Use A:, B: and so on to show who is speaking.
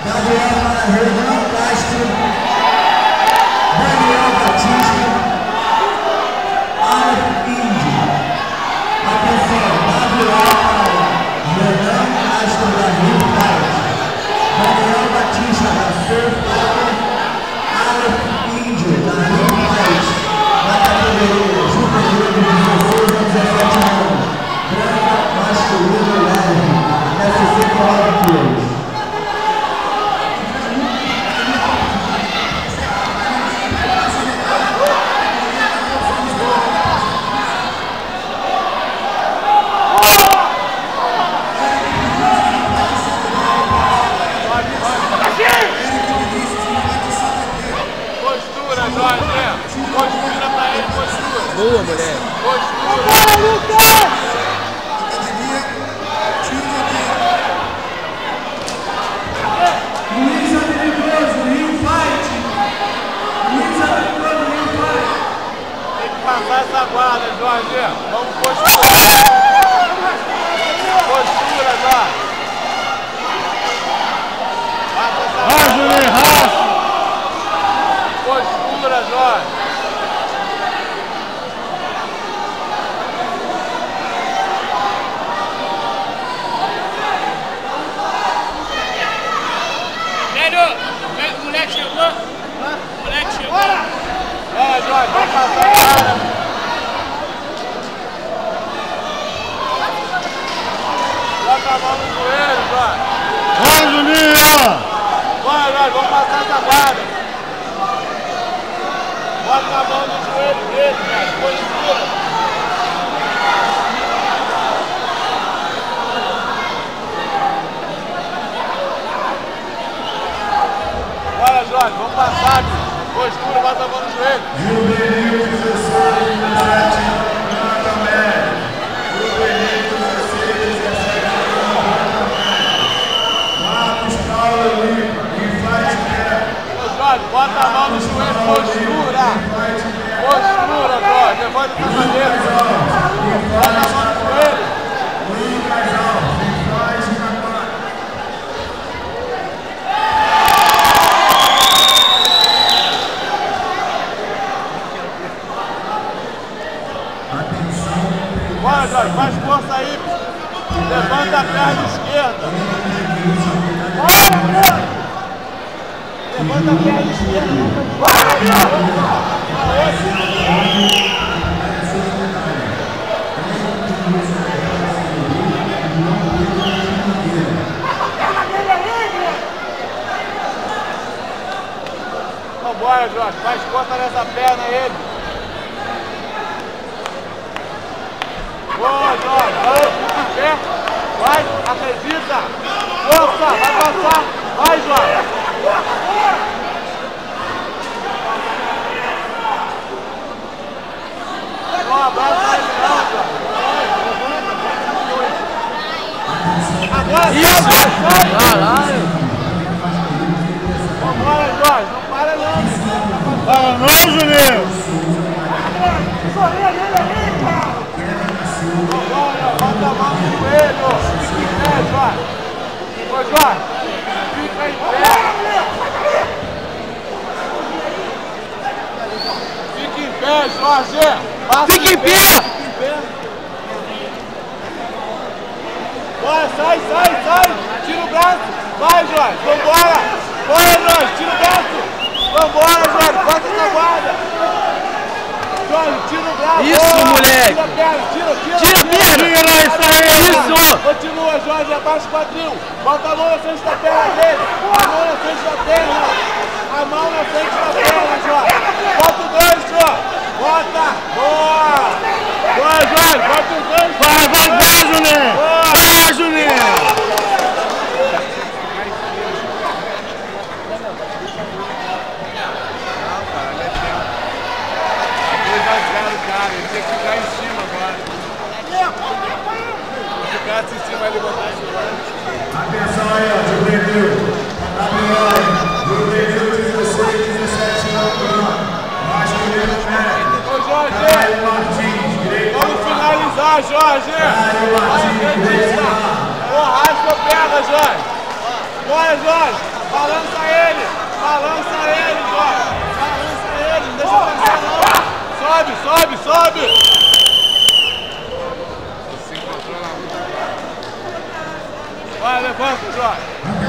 A: Gabriel Renan Castro, Daniel Batista, Aleph Índio. Atenção, Gabriel Renan Castro da Rio Fight, Daniel Batista da Surf Aleph Índio da Rio Fight, na categoria juvenil de 16 a 17 anos, branca masculino leve, UFC 9 quilos.
B: Postura pra ele, postura.
C: Boa, mulher.
B: Postura.
C: Bora, Lucas!
A: Luísa Perigoso, Rio Fight. Luísa Perigoso, Rio Fight.
B: Tem que passar essa guarda, Jorge. Vamos postura. Postura, Jorge. Passa essa guarda.
C: Vai, Juninho, raça.
B: Postura, Jorge.
D: O moleque chegou? O moleque chegou?
B: É, Jorge, vamos passar a guarda. Bota a mão no joelho, Jorge.
C: Vai, Juninho!
B: Bora, Jorge, vamos passar essa guarda. Bota a mão no joelho dele, cara. Postura. Bora, Jorge, vamos passar, filho. Postura, bota a mão no joelho.
A: Juvenil 16, 17 anos, branca média. Juvenil 16, 17 anos, branca média. Marcos Paulo Lipa, Rio Fight Pé.
B: Ô, Jorge, bota a mão no joelho. Postura. Postura, Jorge. Levanta essa cabeça. Bota a mão no joelho.
A: Lucas Alves, Rio Fight Capaz. Atenção,
B: Bora, Jorge, faz força aí, filho. Levanta a perna esquerda. Levanta a perna esquerda. Vambora, Jorge, faz força nessa perna aí. Boa, Jorge, vai, fica em pé. Vai, acredita. Força, vai passar. Vai, Jorge. Não abraça ele não, Jorge. Agora
C: Isso!
B: sai.
C: Caralho!
B: Vambora, Jorge, não para não.
C: Para não, Juninho!
B: Vambora, bota a mão no joelho. Fica em pé, Jorge. Ô, Jorge, fica em pé. Fica em pé, Jorge. Passa
C: Fica em pé!
B: Fica em pé. Bora, sai. Tira o braço. Vai, Jorge. Vambora. Bora, Jorge. Tira o braço. Vambora, Jorge. Bota essa guarda. Jorge, tira o braço.
C: Isso,
B: Boa.
C: moleque.
B: Tira a perna. Tira.
C: Tira a perna! Isso aí! Isso!
B: Continua, Jorge. Abaixa o quadril. Bota a mão na frente da perna dele. A mão na frente da perna. A mão na frente da perna, Jorge. Bota o gancho. Bota. Boa. Boa, Jorge. Bota o gancho.
C: Vai, Juninho!
B: Boa.
C: Vai, Juninho!
B: Cara, ele tem que ficar em cima agora. Se ficasse em cima, ele botar em cima.
A: atenção aí, ó, Juvenil. Gabriel, Juvenil 16, 17 anos, masculino médio.
B: Ô, Jorge,
A: Caio Martins, direito.
B: vamos finalizar, Jorge.
A: Caio Martins, direito.
B: Rasga a perna, Jorge. Bora, Jorge. Balança ele, Jó. Balança ele, não deixa passar não. Sobe, sobe, sobe. Vai, levanta, Jó.